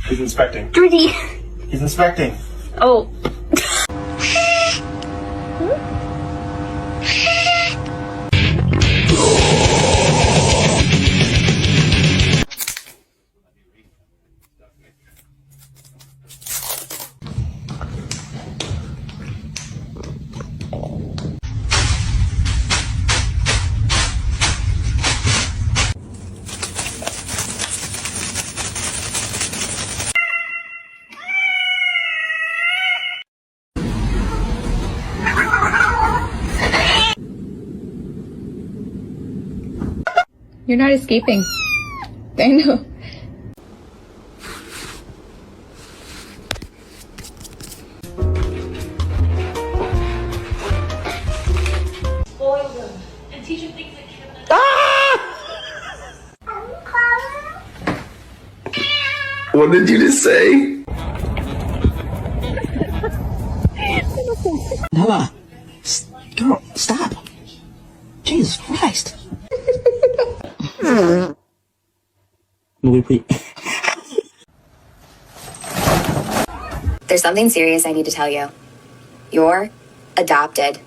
He's inspecting. Georgie. He's inspecting. Oh. You're not escaping. I know. Spoil them. And teach them things that Kevin and What did you just say? Noah, girl, stop. Jesus Christ. There's something serious I need to tell you. You're adopted.